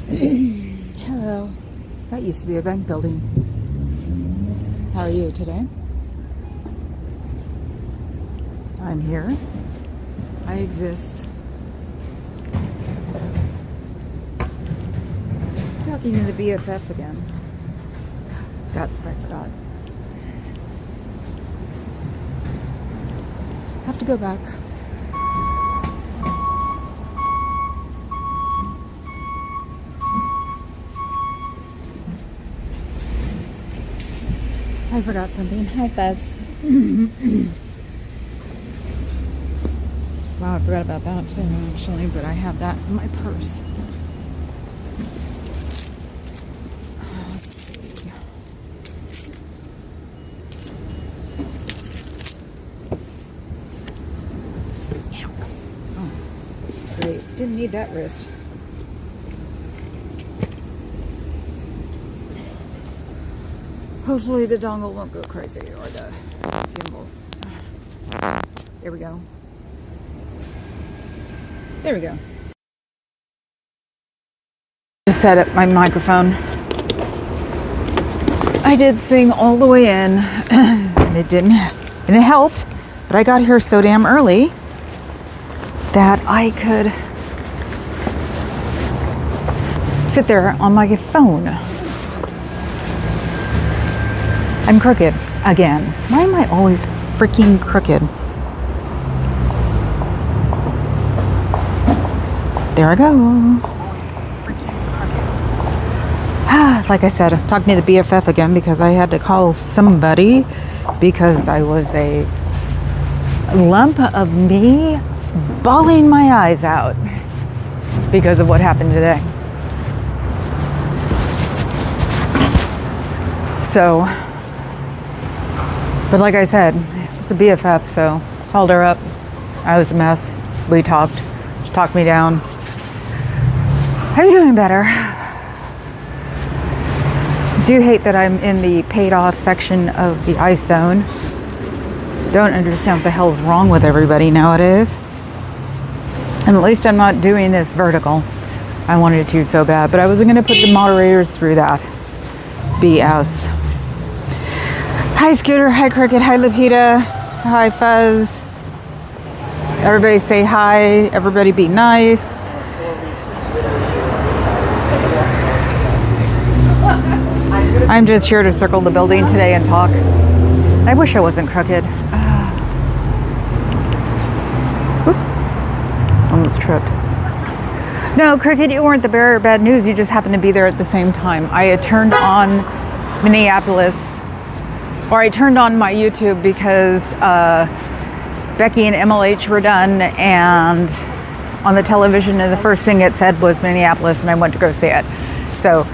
Hello. That used to be a bank building. How are you today? I'm here. I exist. Talking to the BFF again. That's what I forgot. Have to go back. I forgot something. Hi, Fez. Wow, I forgot about that too, actually, but I have that in my purse. Let's see. Oh, great. Didn't need that wrist. Hopefully the dongle won't go crazy, or the gimbal. There we go. There we go. Just set up my microphone. I did sing all the way in. And it helped, but I got here so damn early that I could sit there on my phone. I'm crooked again. Why am I always freaking crooked? There I go. Always freaking crooked. Like I said, I'm talking to the BFF again because I had to call somebody because I was a lump of me bawling my eyes out because of what happened today. So, but like I said, it's a BFF, so called her up. I was a mess. We talked. She talked me down. I'm doing better. Do hate that I'm in the paid off section of the ice zone. Don't understand what the hell's wrong with everybody nowadays. And at least I'm not doing this vertical. I wanted to so bad, but I wasn't going to put the moderators through that BS. Hi Scooter, hi Cricket, hi Lupita, hi Fuzz. Everybody say hi, everybody be nice. I'm just here to circle the building today and talk. I wish I wasn't crooked. Oops, almost tripped. No, Cricket, you weren't the bearer of bad news, you just happened to be there at the same time. I had turned on Minneapolis. Or I turned on my YouTube because Becky and MLH were done, and on the television, and the first thing it said was Minneapolis, and I went to go see it. So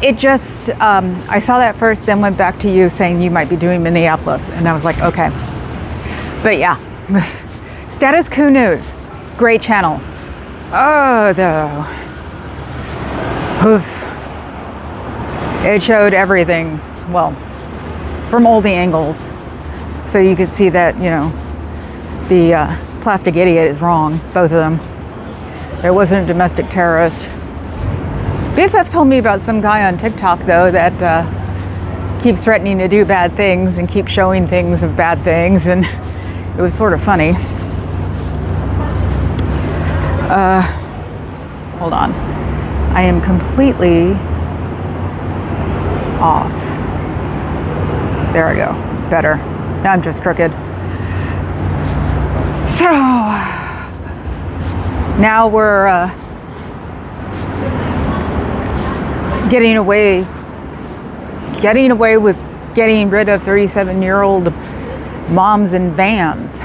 it just, I saw that first, then went back to you saying you might be doing Minneapolis, and I was like, okay. But yeah, Status Quo News, great channel. Oh, though. Oof. It showed everything, well, from all the angles, so you could see that, you know, the plastic idiot is wrong, both of them. There wasn't a domestic terrorist. BFF told me about some guy on TikTok though that keeps threatening to do bad things and keeps showing things of bad things, and it was sort of funny. Hold on, I am completely off. There I go. Better. Now I'm just crooked. So now we're getting away with getting rid of 37-year-old moms in vans.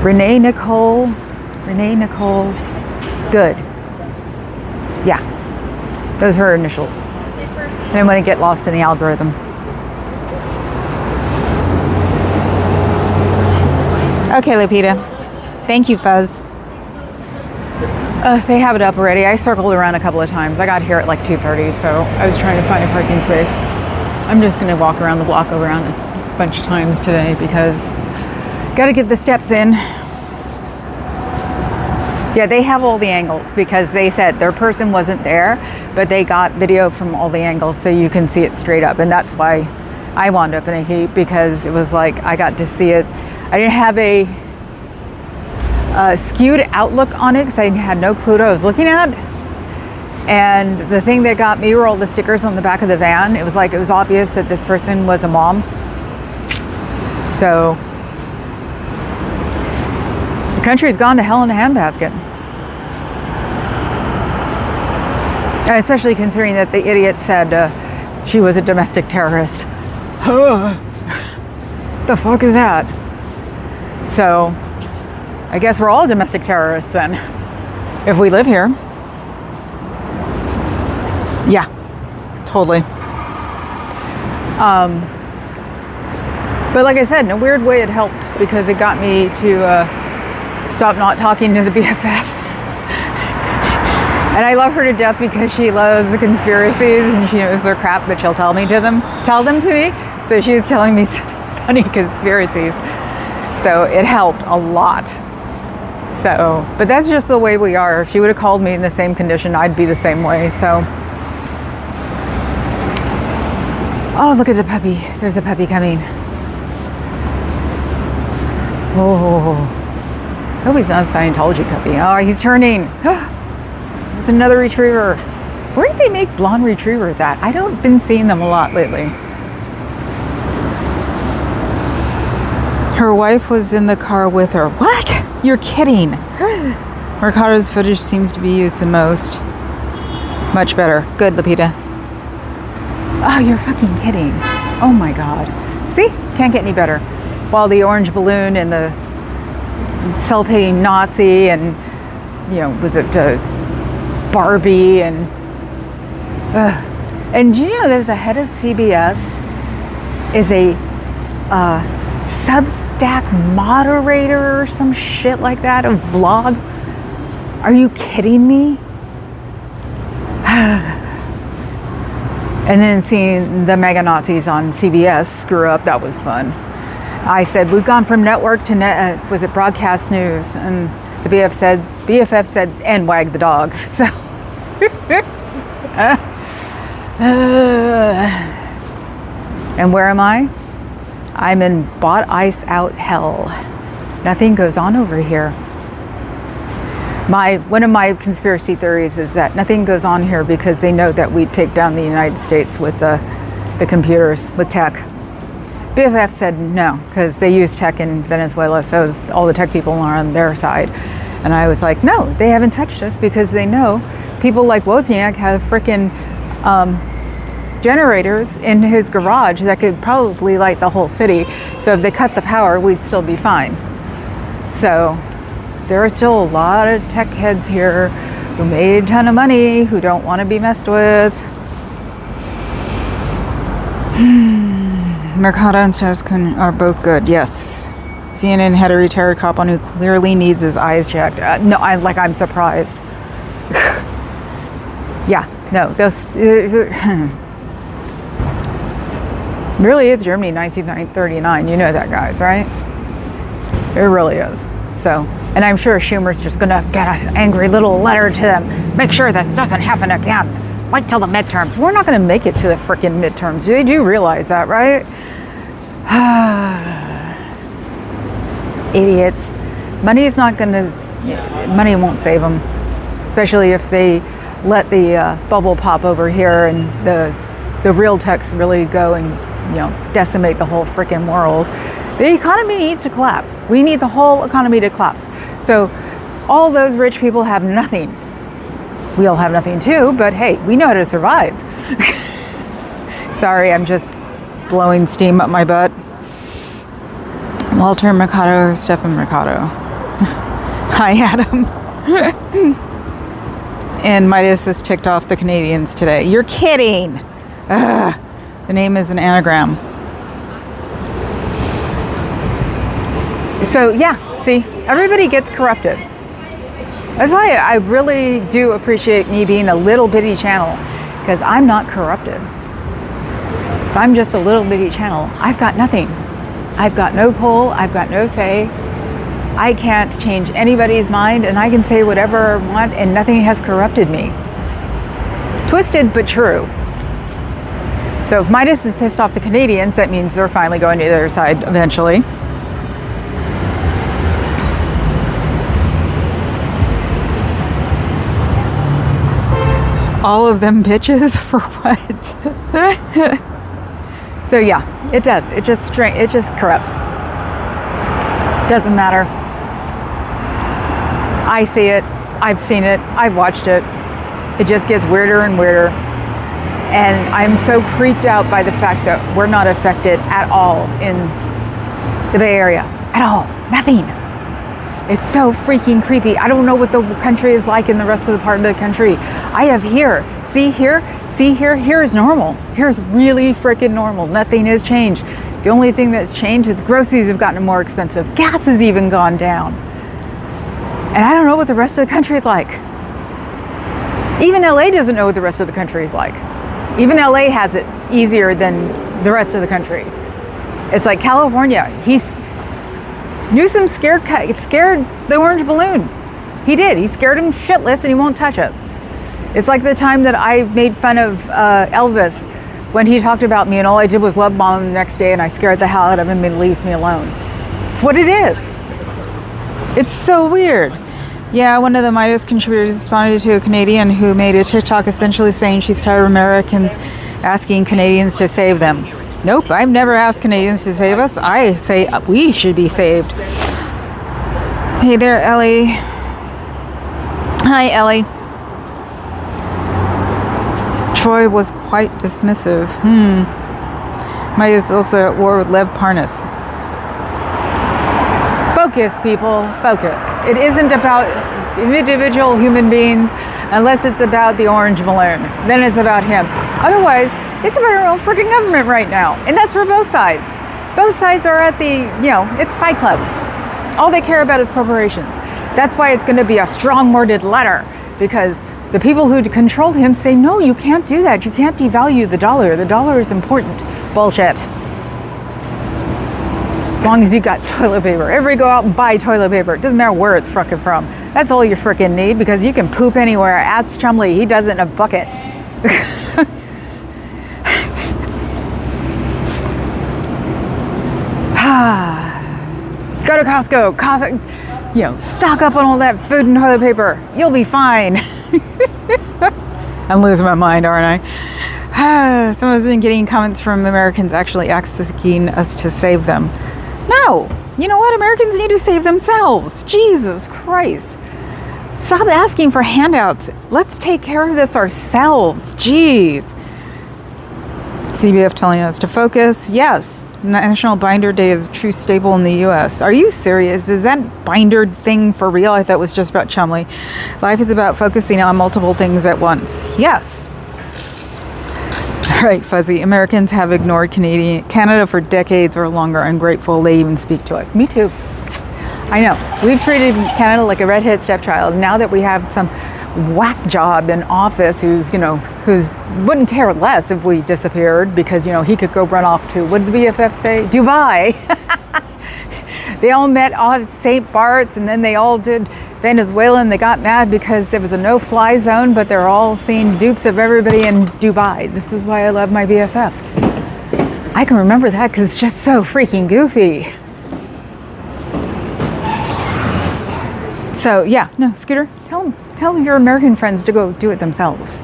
Renee Nicole. Good. Yeah. Those are her initials. I didn't want to get lost in the algorithm. Okay, Lupita. Thank you, Fuzz. They have it up already. I circled around a couple of times. I got here at like 2:30, so I was trying to find a parking space. I'm just going to walk around the block around a bunch of times today because got to get the steps in. Yeah, they have all the angles because they said their person wasn't there, but they got video from all the angles so you can see it straight up. And that's why I wound up in a heap, because it was like I got to see it. I didn't have a skewed outlook on it because I had no clue what I was looking at. And the thing that got me were all the stickers on the back of the van. It was like it was obvious that this person was a mom. So the country's gone to hell in a handbasket. Especially considering that the idiot said she was a domestic terrorist. The fuck is that? So I guess we're all domestic terrorists then, if we live here. Yeah, totally. But like I said, in a weird way it helped, because it got me to stop not talking to the BFF. And I love her to death because she loves the conspiracies and she knows their crap, but she'll tell them to me. So she was telling me some funny conspiracies. So it helped a lot. So, but that's just the way we are. If she would have called me in the same condition, I'd be the same way. So, oh, look at the puppy. There's a puppy coming. Oh, hope he's not a Scientology puppy. Oh, he's turning. It's another retriever. Where do they make blonde retrievers at? I don't been seeing them a lot lately. Her wife was in the car with her. What? You're kidding. Mercado's footage seems to be used the most. Much better. Good, Lupita. Oh, you're fucking kidding. Oh my God. See? Can't get any better. While the orange balloon and the self-hating Nazi and, you know, was it Barbie and do you know that the head of CBS is a Substack moderator or some shit like that, a vlog? Are you kidding me? And then seeing the mega Nazis on CBS screw up, that was fun. I said, we've gone from network to was it broadcast news? And the BFF said, and wag the dog. So, and where am I? I'm in bought ice out hell. Nothing goes on over here. One of my conspiracy theories is that nothing goes on here because they know that we take down the United States with the computers, with tech. BFF said no, because they use tech in Venezuela, so all the tech people are on their side. And I was like, no, they haven't touched us, because they know people like Wozniak have freaking generators in his garage that could probably light the whole city. So if they cut the power, we'd still be fine. So there are still a lot of tech heads here who made a ton of money, who don't want to be messed with. Mercado and Status Quo are both good, yes. CNN had a retired cop on who clearly needs his eyes checked. No, I'm surprised. Yeah, no, those... really is Germany 1939. You know that, guys, right? It really is. So, and I'm sure Schumer's just gonna get an angry little letter to them. Make sure that doesn't happen again. Wait till the midterms. We're not gonna make it to the frickin' midterms. They do realize that, right? Idiots. Money is not gonna, money won't save them. Especially if they let the bubble pop over here and the real techs really go and, you know, decimate the whole freaking world. The economy needs to collapse. We need the whole economy to collapse. So all those rich people have nothing. We all have nothing too, but hey, we know how to survive. Sorry, I'm just blowing steam up my butt. Walter Mercado, Stefan Mercado. Hi, Adam. And Midas has ticked off the Canadians today. You're kidding. Ugh. The name is an anagram. So yeah, see, everybody gets corrupted. That's why I really do appreciate me being a little bitty channel, because I'm not corrupted. If I'm just a little bitty channel, I've got nothing. I've got no pull, I've got no say. I can't change anybody's mind, and I can say whatever I want, and nothing has corrupted me. Twisted, but true. So if Midas is pissed off the Canadians, that means they're finally going to the other side eventually. All of them bitches for what? So yeah, it does. It just corrupts. Doesn't matter. I see it. I've seen it. I've watched it. It just gets weirder and weirder. And I'm so creeped out by the fact that we're not affected at all in the Bay Area. At all. Nothing. It's so freaking creepy. I don't know what the country is like in the rest of the part of the country. I have here. See here? See here? Here is normal. Here is really freaking normal. Nothing has changed. The only thing that's changed is groceries have gotten more expensive. Gas has even gone down. And I don't know what the rest of the country is like. Even LA doesn't know what the rest of the country is like. Even LA has it easier than the rest of the country. It's like California. Newsom scared the orange balloon. He did. He scared him shitless, and he won't touch us. It's like the time that I made fun of Elvis when he talked about me, and all I did was love bomb him the next day, and I scared the hell out of him and he leaves me alone. It's what it is. It's so weird. Yeah, one of the Midas contributors responded to a Canadian who made a TikTok essentially saying she's tired of Americans asking Canadians to save them. Nope, I've never asked Canadians to save us. I say we should be saved. Hey there, Ellie. Hi, Ellie. Troy was quite dismissive. Midas also at war with Lev Parnas. Focus, people, focus. It isn't about individual human beings unless it's about the orange balloon. Then it's about him. Otherwise, it's about our own freaking government right now. And that's for both sides. Both sides are at the, it's Fight Club. All they care about is corporations. That's why it's going to be a strong-worded letter, because the people who control him say, no, you can't do that. You can't devalue the dollar. The dollar is important. Bullshit. As long as you got toilet paper. Everybody go out and buy toilet paper. It doesn't matter where it's frickin' from. That's all you frickin' need, because you can poop anywhere. Ask Chumley. He does it in a bucket. Go to Costco. Stock up on all that food and toilet paper. You'll be fine. I'm losing my mind, aren't I? Someone's been getting comments from Americans actually asking us to save them. No. You know what? Americans need to save themselves. Jesus Christ. Stop asking for handouts. Let's take care of this ourselves. Jeez. CBF telling us to focus. Yes. National Binder Day is a true staple in the U.S. Are you serious? Is that binder thing for real? I thought it was just about Chumley. Life is about focusing on multiple things at once. Yes. All right, Fuzzy. Americans have ignored Canada for decades or longer. Ungrateful. They even speak to us. Me too. I know. We've treated Canada like a redhead stepchild. Now that we have some whack job in office who's wouldn't care less if we disappeared, because he could go run off to, what did the BFF say? Dubai. They all met at St. Bart's, and then they all did Venezuela, and they got mad because there was a no-fly zone, but they're all seeing dupes of everybody in Dubai. This is why I love my BFF. I can remember that because it's just so freaking goofy. So yeah, no, Scooter, tell your American friends to go do it themselves.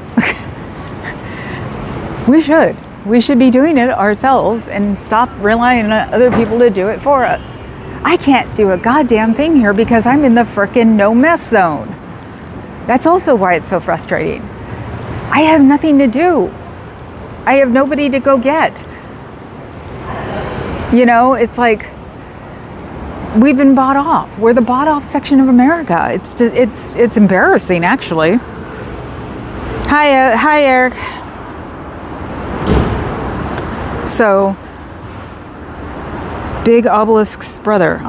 We should be doing it ourselves and stop relying on other people to do it for us. I can't do a goddamn thing here because I'm in the frickin' no mess zone. That's also why it's so frustrating. I have nothing to do. I have nobody to go get. It's like we've been bought off. We're the bought off section of America. It's embarrassing, actually. Hi, Eric. So, big obelisk's brother.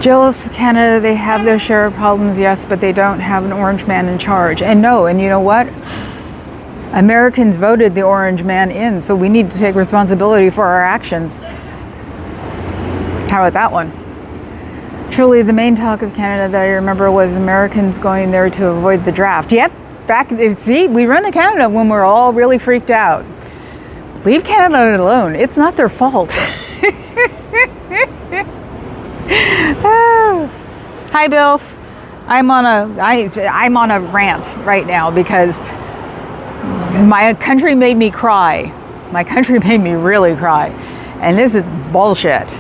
Jealous of Canada, they have their share of problems, yes, but they don't have an orange man in charge. And no, and you know what? Americans voted the orange man in, so we need to take responsibility for our actions. How about that one? Truly, the main talk of Canada that I remember was Americans going there to avoid the draft. Yep, see, we run to Canada when we're all really freaked out. Leave Canada alone. It's not their fault. Oh. Hi, Bilf. I'm on a rant right now because my country made me cry. My country made me really cry. And this is bullshit.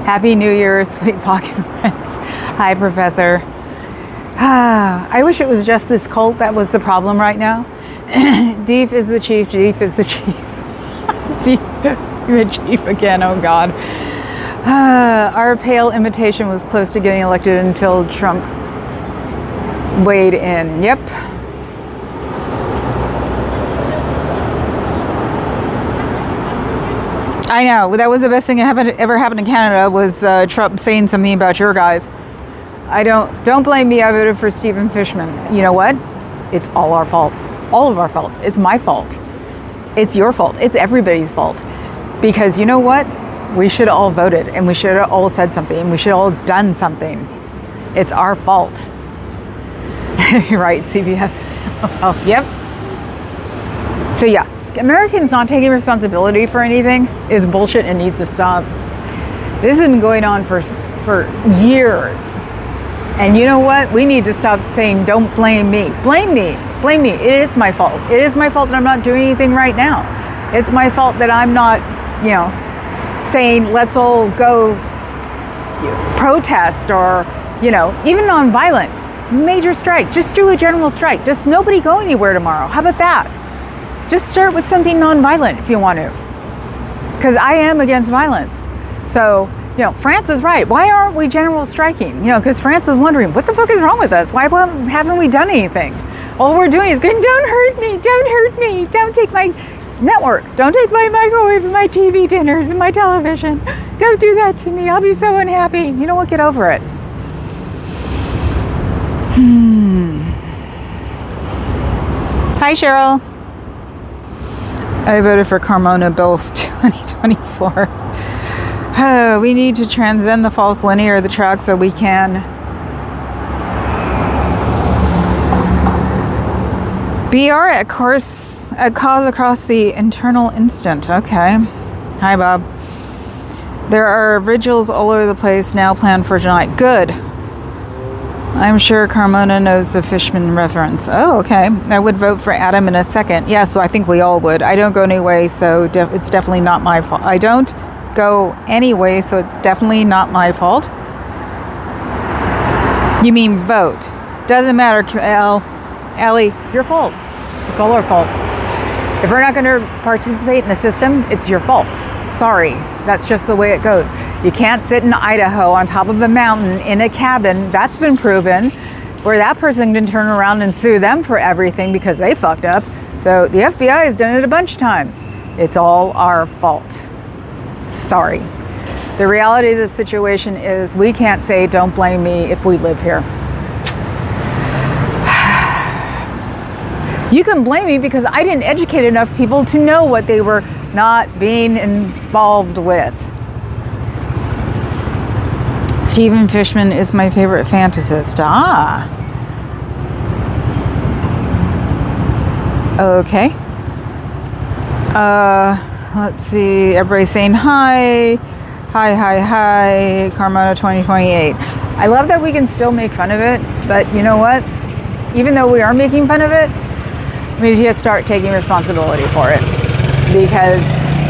Happy New Year, sweet fucking friends. Hi, Professor. I wish it was just this cult that was the problem right now. Deef is the chief. Deef is the chief. Deef, the chief again. Oh, God. Our pale imitation was close to getting elected until Trump weighed in. Yep. I know. That was the best thing that ever happened in Canada was Trump saying something about your guys. Don't blame me. I voted for Stephen Fishman. You know what? It's all our faults. All of our faults. It's my fault. It's your fault. It's everybody's fault. Because you know what? We should have all voted and we should have all said something and we should have all done something. It's our fault. You're right, CBF. Oh, yep. So yeah. Americans not taking responsibility for anything is bullshit and needs to stop. This has been going on for years. And you know what? We need to stop saying, don't blame me. Blame me. Blame me. It is my fault. It is my fault that I'm not doing anything right now. It's my fault that I'm not, saying, let's all go protest or, even nonviolent. Major strike. Just do a general strike. Just nobody go anywhere tomorrow. How about that? Just start with something nonviolent if you want to. Because I am against violence. So, France is right. Why aren't we general striking? Because France is wondering, what the fuck is wrong with us? Why haven't we done anything? All we're doing is going, don't hurt me, don't hurt me, don't take my network, don't take my microwave and my TV dinners and my television. Don't do that to me. I'll be so unhappy. You know what? Get over it. Hi, Cheryl. I voted for Carmona Bill 2024. We need to transcend the false linear of the track so we can BR at cause across the internal instant. Okay. Hi, Bob. There are vigils all over the place now planned for tonight. Good. I'm sure Carmona knows the Fishman reference. Oh, okay. I would vote for Adam in a second. Yeah, so I think we all would. I don't go anyway, so it's definitely not my fault. I don't go anyway, so it's definitely not my fault. You mean vote. Doesn't matter, Ellie. It's your fault. It's all our fault. If we're not going to participate in the system, it's your fault. Sorry. That's just the way it goes. You can't sit in Idaho on top of a mountain in a cabin, that's been proven, where that person can turn around and sue them for everything because they fucked up. So the FBI has done it a bunch of times. It's all our fault. Sorry. The reality of the situation is we can't say don't blame me if we live here. You can blame me because I didn't educate enough people to know what they were not being involved with. Stephen Fishman is my favorite fantasist. Ah. Okay. Let's see. Everybody's saying hi. Hi. Carmona 2028. I love that we can still make fun of it, but you know what? Even though we are making fun of it, we need to start taking responsibility for it. Because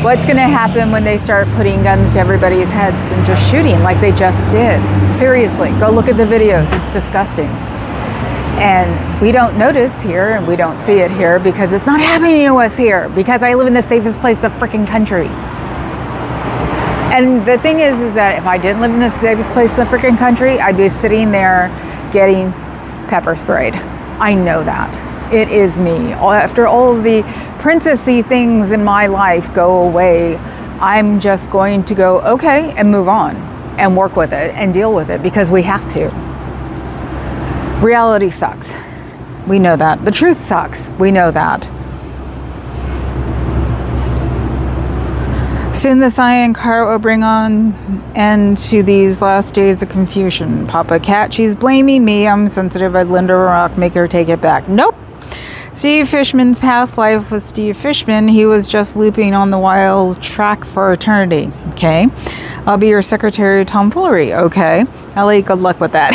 what's going to happen when they start putting guns to everybody's heads and just shooting like they just did? Seriously, go look at the videos. It's disgusting. And we don't notice here and we don't see it here because it's not happening to us here because I live in the safest place in the freaking country. And the thing is that if I didn't live in the safest place in the freaking country, I'd be sitting there getting pepper sprayed. I know that. It is me. After all of the princessy things in my life go away, I'm just going to go, okay, and move on and work with it and deal with it because we have to. Reality sucks. We know that. The truth sucks. We know that. Soon the cyan cart will bring on end to these last days of confusion. Papa Cat, she's blaming me. I'm sensitive. I'd lend her a rock, make her take it back. Nope. Steve Fishman's past life was Steve Fishman. He was just looping on the wild track for eternity. Okay. I'll be your secretary, tomfoolery. Okay. Ellie, good luck with that.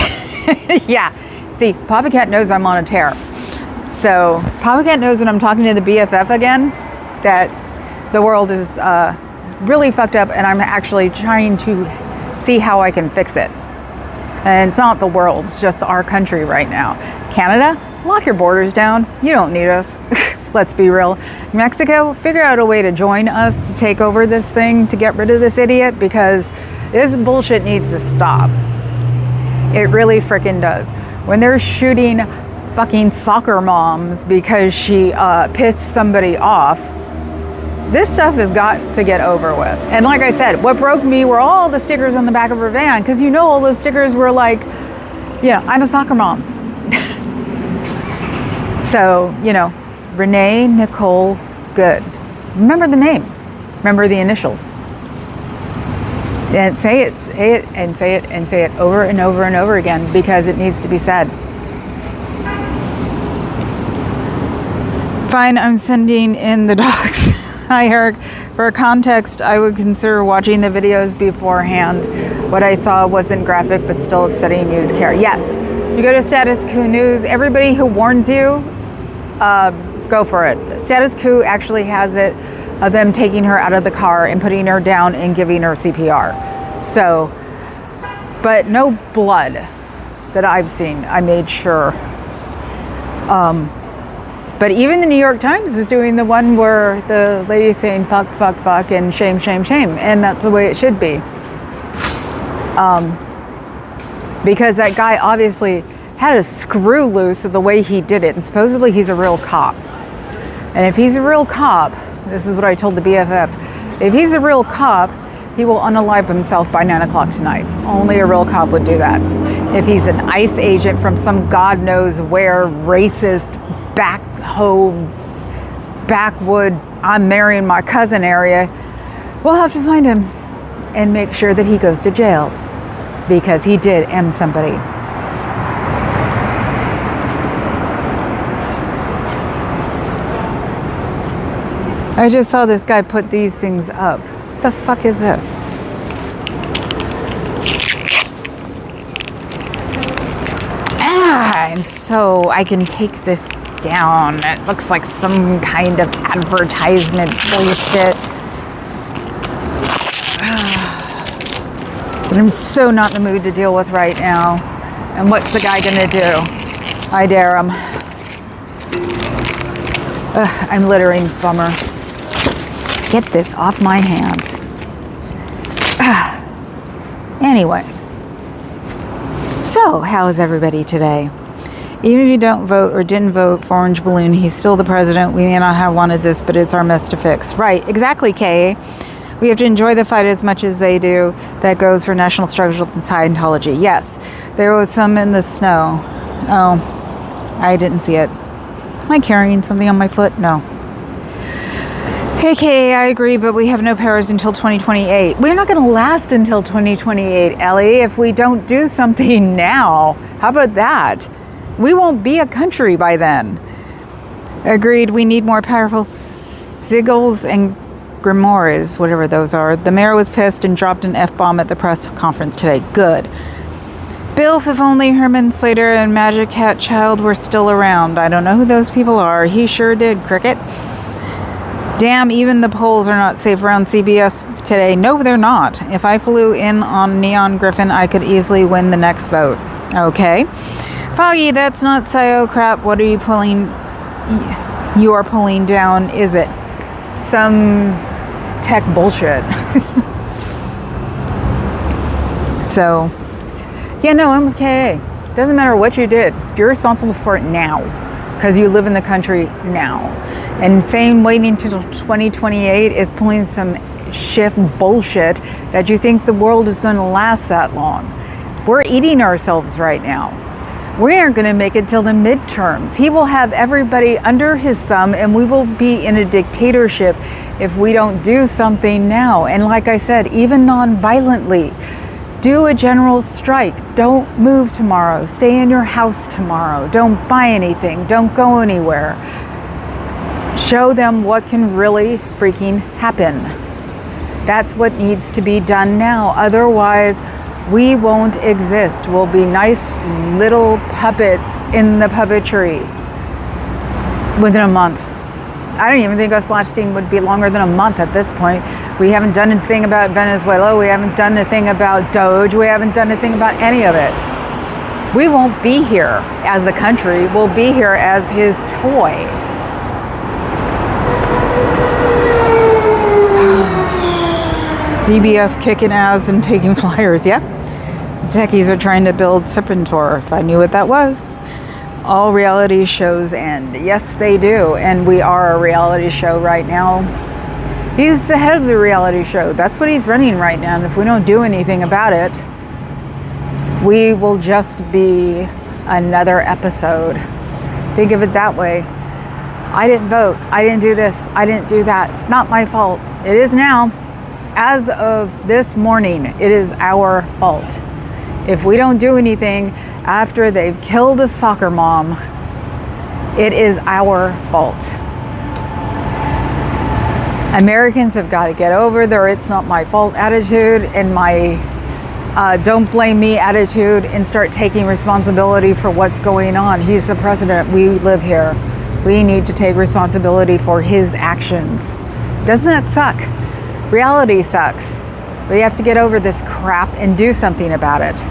Yeah. See, Papa Cat knows I'm on a tear. So Papa Cat knows when I'm talking to the BFF again that the world is really fucked up, and I'm actually trying to see how I can fix it. And it's not the world, it's just our country right now. Canada, lock your borders down. You don't need us. Let's be real. Mexico, figure out a way to join us to take over this thing, to get rid of this idiot, because this bullshit needs to stop. It really freaking does. When they're shooting fucking soccer moms because she pissed somebody off, this stuff has got to get over with. And like I said, what broke me were all the stickers on the back of her van, because you know all those stickers were like, yeah, I'm a soccer mom. So, you know, Renee Nicole Good. Remember the name. Remember the initials. And say it, and say it, and say it over and over and over again, because it needs to be said. Fine, I'm sending in the docs. Hi, Eric. For context, I would consider watching the videos beforehand. What I saw wasn't graphic, but still upsetting news care. Yes, you go to Status Quo News. Everybody who warns you, go for it. Status Quo actually has it of them taking her out of the car and putting her down and giving her CPR. So, but no blood that I've seen. I made sure. But even the New York Times is doing the one where the lady's saying fuck, fuck, fuck, and shame, shame, shame. And that's the way it should be. Because that guy obviously had a screw loose of the way he did it. And supposedly he's a real cop. And if he's a real cop, this is what I told the BFF. If he's a real cop, he will unalive himself by 9 o'clock tonight. Only a real cop would do that. If he's an ICE agent from some God knows where racist backwood, I'm marrying my cousin area, we'll have to find him and make sure that he goes to jail, because he did M somebody. I just saw this guy put these things up. What the fuck is this? And so I can take this down. It looks like some kind of advertisement bullshit. That I'm so not in the mood to deal with right now. And what's the guy gonna do? I dare him. I'm littering, bummer. Get this off my hand. Anyway. So, how is everybody today? Even if you don't vote or didn't vote for Orange Balloon, he's still the president. We may not have wanted this, but it's our mess to fix. Right, exactly, Kay. We have to enjoy the fight as much as they do. That goes for national struggles and Scientology. Yes, there was some in the snow. Oh, I didn't see it. Am I carrying something on my foot? No. Hey, Kay, I agree, but we have no powers until 2028. We're not going to last until 2028, Ellie, if we don't do something now. How about that? We won't be a country by then. Agreed, we need more powerful sigils and grimoires, whatever those are. The mayor was pissed and dropped an F-bomb at the press conference today. Good. Bill, if only Herman Slater and Magic Hat Child were still around. I don't know who those people are. He sure did, Cricket. Damn, even the polls are not safe around CBS today. No, they're not. If I flew in on Neon Griffin, I could easily win the next vote. Okay. Foggy, that's not psycho crap. What are you pulling? You are pulling down, is it? Some tech bullshit. So, yeah, no, I'm with KA. Doesn't matter what you did. You're responsible for it now, because you live in the country now. And saying waiting until 2028 is pulling some shift bullshit that you think the world is going to last that long. We're eating ourselves right now. We aren't going to make it till the midterms. He will have everybody under his thumb, and we will be in a dictatorship if we don't do something now. And like I said, even non-violently, do a general strike. Don't move tomorrow. Stay in your house tomorrow. Don't buy anything. Don't go anywhere. Show them what can really freaking happen. That's what needs to be done now. Otherwise, we won't exist. We'll be nice little puppets in the puppetry within a month. I don't even think us lasting would be longer than a month at this point. We haven't done anything about Venezuela. We haven't done anything about Doge. We haven't done anything about any of it. We won't be here as a country. We'll be here as his toy. CBF kicking ass and taking flyers. Yep. Techies are trying to build Serpentor. If I knew what that was. All reality shows end. Yes, they do. And we are a reality show right now. He's the head of the reality show. That's what he's running right now. And if we don't do anything about it, we will just be another episode. Think of it that way. I didn't vote. I didn't do this. I didn't do that. Not my fault. It is now. As of this morning, it is our fault. If we don't do anything after they've killed a soccer mom, it is our fault. Americans have got to get over their "it's not my fault" attitude and my "don't blame me" attitude and start taking responsibility for what's going on. He's the president. We live here. We need to take responsibility for his actions. Doesn't that suck? Reality sucks. We have to get over this crap and do something about it.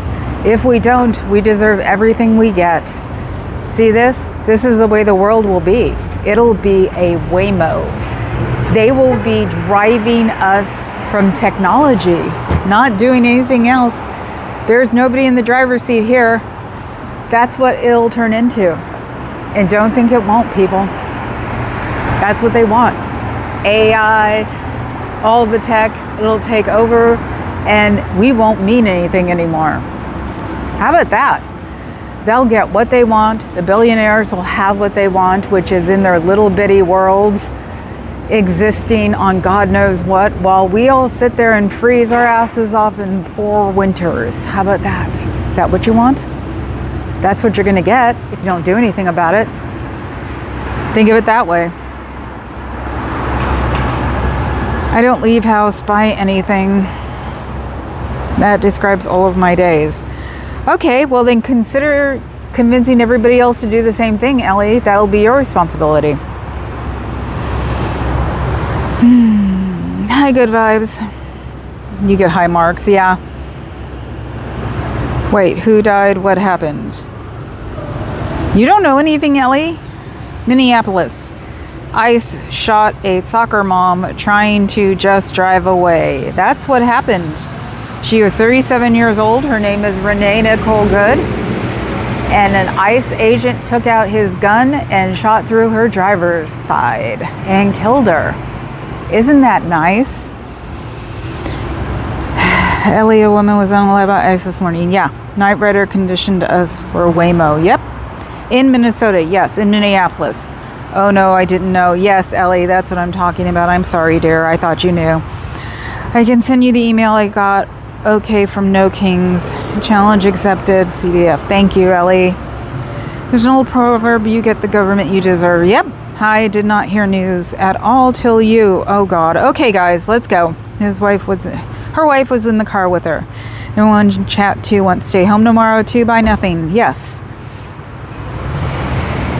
If we don't, we deserve everything we get. See this? This is the way the world will be. It'll be a Waymo. They will be driving us from technology, not doing anything else. There's nobody in the driver's seat here. That's what it'll turn into. And don't think it won't, people. That's what they want. AI, all the tech, it'll take over and we won't mean anything anymore. How about that? They'll get what they want. The billionaires will have what they want, which is in their little bitty worlds, existing on God knows what, while we all sit there and freeze our asses off in poor winters. How about that? Is that what you want? That's what you're going to get if you don't do anything about it. Think of it that way. I don't leave house, buy anything. That describes all of my days. Okay, well then consider convincing everybody else to do the same thing, Ellie. That'll be your responsibility. Hi, good vibes. You get high marks, yeah. Wait, who died? What happened? You don't know anything, Ellie? Minneapolis. ICE shot a soccer mom trying to just drive away. That's what happened. She was 37 years old. Her name is Renee Nicole Good. And an ICE agent took out his gun and shot through her driver's side and killed her. Isn't that nice? Ellie, a woman was on live by ICE this morning. Yeah. Night Rider conditioned us for Waymo. Yep. In Minnesota. Yes. In Minneapolis. Oh no, I didn't know. Yes, Ellie, that's what I'm talking about. I'm sorry, dear. I thought you knew. I can send you the email I got. Okay, from No Kings. Challenge accepted. CBF. Thank you, Ellie. There's an old proverb, you get the government you deserve. Yep. I did not hear news at all till you. Oh God. Okay, guys, let's go. Her wife was in the car with her. Everyone in chat 2 wants to stay home tomorrow too. Buy nothing. Yes.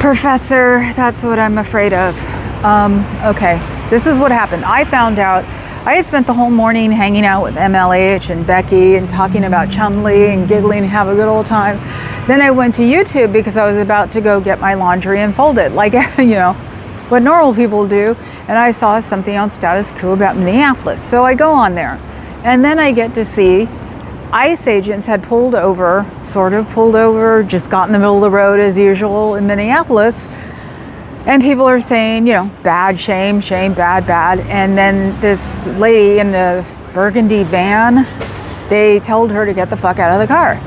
Professor, that's what I'm afraid of. Okay, this is what happened. I found out, I had spent the whole morning hanging out with MLH and Becky and talking about Chumley and giggling and have a good old time. Then I went to YouTube because I was about to go get my laundry and fold it, like, you know, what normal people do. And I saw something on Status Quo about Minneapolis. So I go on there. And then I get to see ICE agents had pulled over, just got in the middle of the road as usual in Minneapolis. And people are saying, you know, bad, shame, bad. And then this lady in a burgundy van, they told her to get the fuck out of the car.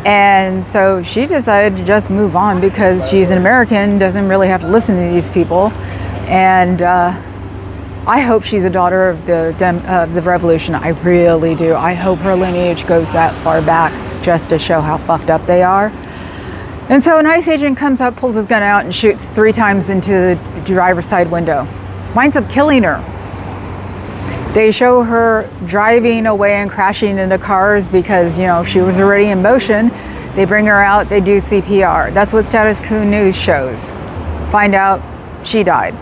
And so she decided to just move on because she's an American, doesn't really have to listen to these people. And I hope she's a daughter of the revolution. I really do. I hope her lineage goes that far back just to show how fucked up they are. And so an ICE agent comes up, pulls his gun out, and shoots 3 times into the driver's side window. Winds up killing her. They show her driving away and crashing into cars because, you know, she was already in motion. They bring her out, they do CPR. That's what Status Quo News shows. Find out she died.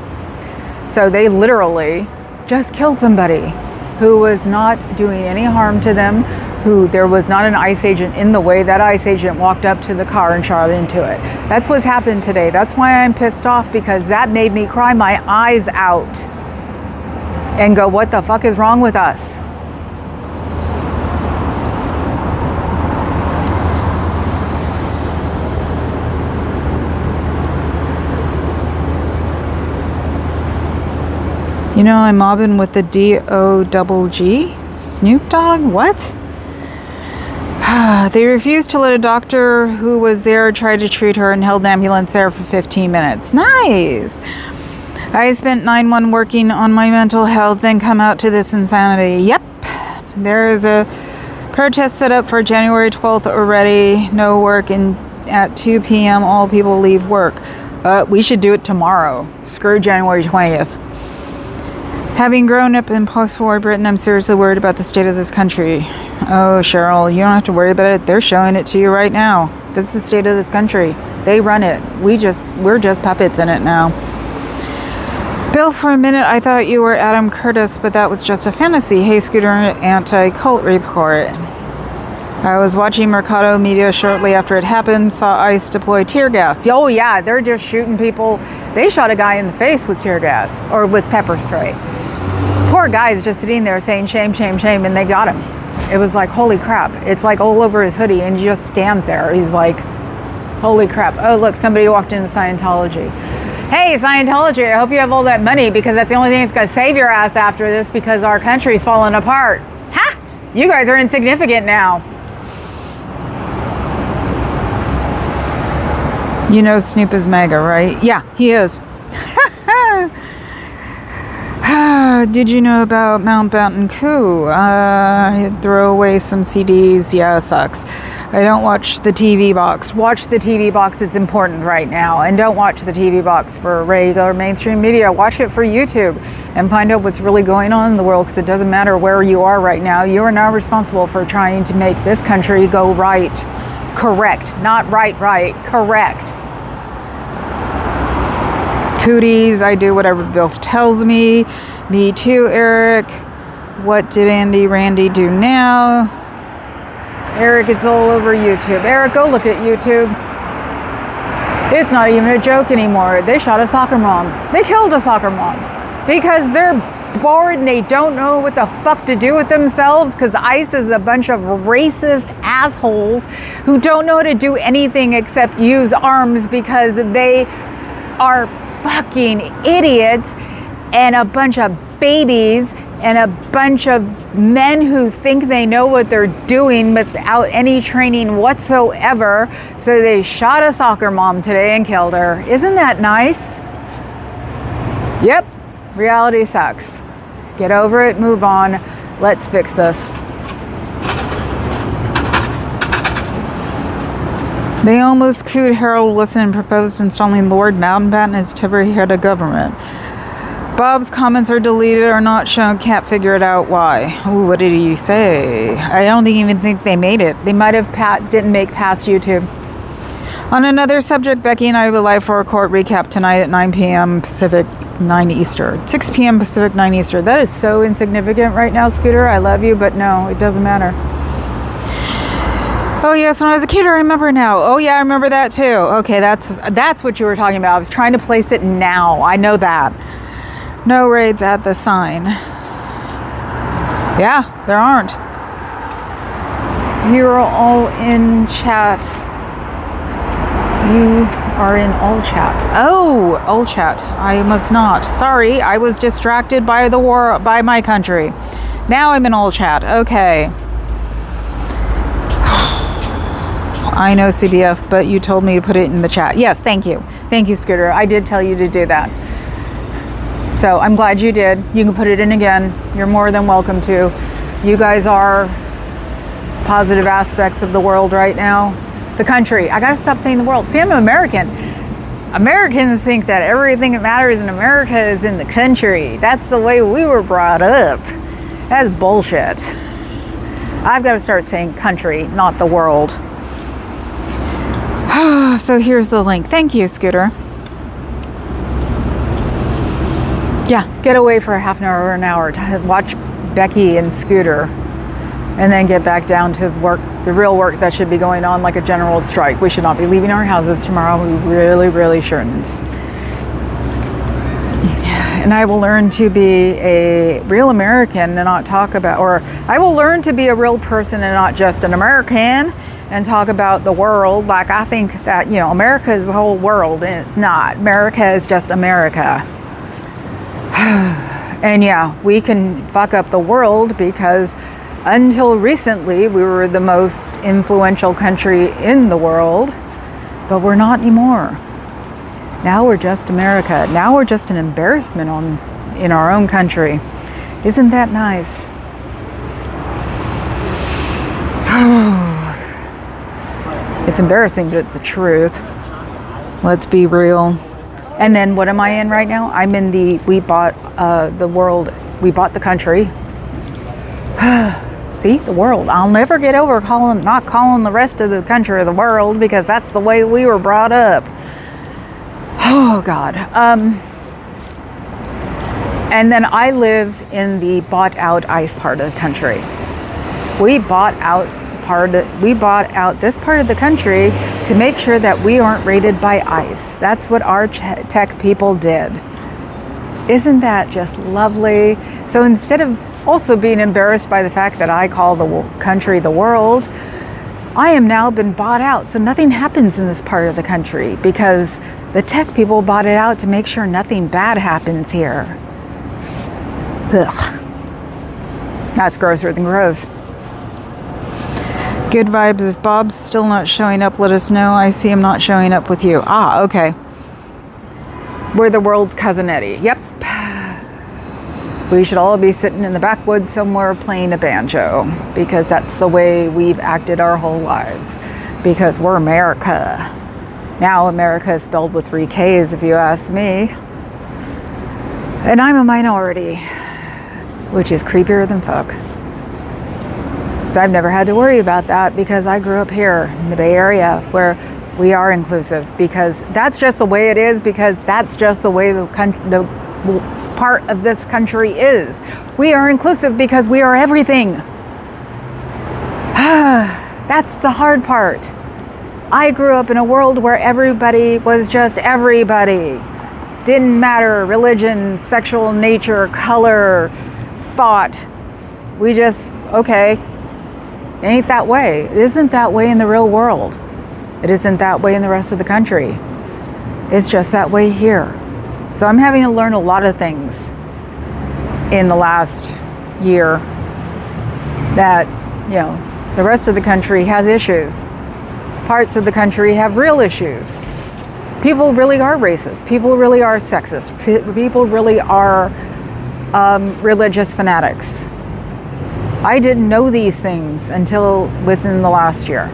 So they literally just killed somebody who was not doing any harm to them, who there was not an ICE agent in the way. That ICE agent walked up to the car and shot into it. That's what's happened today. That's why I'm pissed off, because that made me cry my eyes out and go, what the fuck is wrong with us? You know, I'm mobbing with the DOGG? Snoop Dogg? What? They refused to let a doctor who was there try to treat her and held an ambulance there for 15 minutes. Nice! I spent 9 months working on my mental health, then come out to this insanity. Yep. There is a protest set up for January 12th already. No work, and at 2 p.m. all people leave work. We should do it tomorrow. Screw January 20th. Having grown up in post-war Britain, I'm seriously worried about the state of this country. Oh, Cheryl, you don't have to worry about it. They're showing it to you right now. That's the state of this country. They run it. We're just puppets in it now. Bill, for a minute, I thought you were Adam Curtis, but that was just a fantasy. Hey, Scooter, anti-cult report. I was watching Mercado Media shortly after it happened, saw ICE deploy tear gas. Oh, yeah, they're just shooting people. They shot a guy in the face with tear gas, or with pepper spray. Poor guy's just sitting there saying shame, shame, shame, and they got him. It was like, holy crap. It's like all over his hoodie, and he just stands there. He's like, holy crap. Oh, look, somebody walked into Scientology. Hey, Scientology, I hope you have all that money, because that's the only thing that's going to save your ass after this, because our country's falling apart. Ha! You guys are insignificant now. You know Snoop is MAGA, right? Yeah, he is. Did you know about Mountbatten coup? Throw away some CDs. Yeah, it sucks. I don't watch the TV box. Watch the TV box. It's important right now. And don't watch the TV box for regular mainstream media. Watch it for YouTube and find out what's really going on in the world, because it doesn't matter where you are right now. You are now responsible for trying to make this country go right. Correct. Not right, correct. Cooties, I do whatever Bill tells me. Me too, Eric. What did Randy do now? Eric, it's all over YouTube. Eric, go look at YouTube. It's not even a joke anymore. They shot a soccer mom. They killed a soccer mom because they're bored and they don't know what the fuck to do with themselves, because ICE is a bunch of racist assholes who don't know how to do anything except use arms, because they are fucking idiots and a bunch of babies and a bunch of men who think they know what they're doing without any training whatsoever. So they shot a soccer mom today and killed her. Isn't that nice? Yep, reality sucks. Get over it, move on. Let's fix this. They almost cooed Harold Wilson and proposed installing Lord Mountbatten as temporary head of government. Bob's comments are deleted or not shown. Can't figure it out why. Ooh, what did he say? I don't even think they made it. They might have didn't make past YouTube. On another subject, Becky and I will live for a court recap tonight at 9 p.m. Pacific, 9 Eastern. 6 p.m. Pacific, 9 Eastern. That is so insignificant right now, Scooter. I love you, but no, it doesn't matter. Oh yes, when I was a kid, I remember now. Oh yeah, I remember that too. Okay, that's what you were talking about. I was trying to place it now. I know that. No raids at the sign. Yeah, there aren't. You're all in chat. You are in all chat. Oh, all chat. I was not. Sorry, I was distracted by the war, by my country. Now I'm in all chat. Okay. I know CBF, but you told me to put it in the chat. Yes, thank you. Thank you, Scooter. I did tell you to do that. So I'm glad you did. You can put it in again. You're more than welcome to. You guys are positive aspects of the world right now. The country. I gotta stop saying the world. See, I'm an American. Americans think that everything that matters in America is in the country. That's the way we were brought up. That's bullshit. I've got to start saying country, not the world. So here's the link. Thank you, Scooter. Yeah, get away for a half an hour or an hour to watch Becky and Scooter, and then get back down to work, the real work that should be going on, like a general strike. We should not be leaving our houses tomorrow. We really, really shouldn't. And I will learn to be a real American and not talk about, or I will learn to be a real person and not just an American and talk about the world. Like, I think that, you know, America is the whole world, and it's not. America is just America. And yeah, we can fuck up the world because until recently we were the most influential country in the world, but we're not anymore. Now we're just America. Now we're just an embarrassment in our own country. Isn't that nice? It's embarrassing, but it's the truth. Let's be real. And then what am I in right now? I'm in the, we bought the world, we bought the country. See, the world. I'll never get over not calling the rest of the country the world, because that's the way we were brought up. Oh God. And then I live in the bought out ICE part of the country. We bought out this part of the country to make sure that we aren't raided by ICE. That's what our tech people did. Isn't that just lovely? So instead of also being embarrassed by the fact that I call the country the world, I am now been bought out. So nothing happens in this part of the country because the tech people bought it out to make sure nothing bad happens here. Ugh. That's grosser than gross. Good vibes. If Bob's still not showing up, let us know. I see him not showing up with you. Ah, okay. We're the world's cousin Eddie. Yep. We should all be sitting in the backwoods somewhere playing a banjo, because that's the way we've acted our whole lives, because we're America. Now America is spelled with 3 Ks if you ask me. And I'm a minority, which is creepier than fuck. So I've never had to worry about that because I grew up here in the Bay Area where we are inclusive, because that's just the way it is, because that's just the way the part of this country is. We are inclusive because we are everything. That's the hard part. I grew up in a world where everybody was just everybody. Didn't matter religion, sexual nature, color, thought. We just, okay. It ain't that way. It isn't that way in the real world. It isn't that way in the rest of the country. It's just that way here. So I'm having to learn a lot of things in the last year that, you know, the rest of the country has issues. Parts of the country have real issues. People really are racist. People really are sexist. People really are religious fanatics. I didn't know these things until within the last year.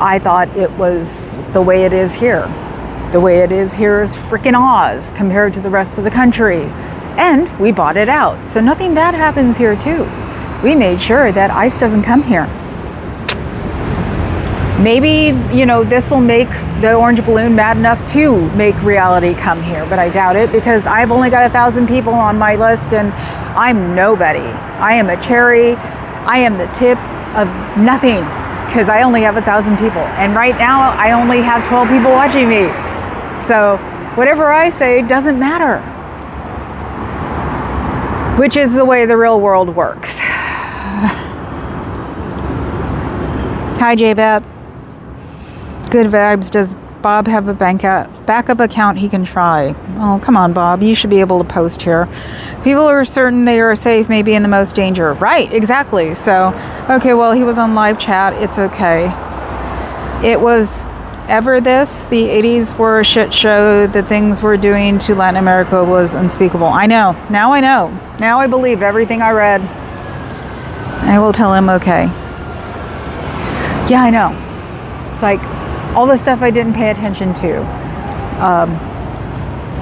I thought it was the way it is here. The way it is here is freaking Oz compared to the rest of the country. And we bought it out. So nothing bad happens here too. We made sure that ICE doesn't come here. Maybe, you know, this will make the orange balloon mad enough to make reality come here, but I doubt it, because I've only got 1,000 people on my list and I'm nobody. I am a cherry. I am the tip of nothing, because I only have 1,000 people. And right now I only have 12 people watching me. So whatever I say doesn't matter. Which is the way the real world works. Hi, J-Bat. Good vibes. Does Bob have a backup account he can try? Oh, come on, Bob. You should be able to post here. People who are certain they are safe may be in the most danger. Right, exactly. So, okay, well, he was on live chat. It's okay. It was ever this. The 80s were a shit show. The things we're doing to Latin America was unspeakable. I know. Now I know. Now I believe everything I read. I will tell him okay. Yeah, I know. It's like all the stuff I didn't pay attention to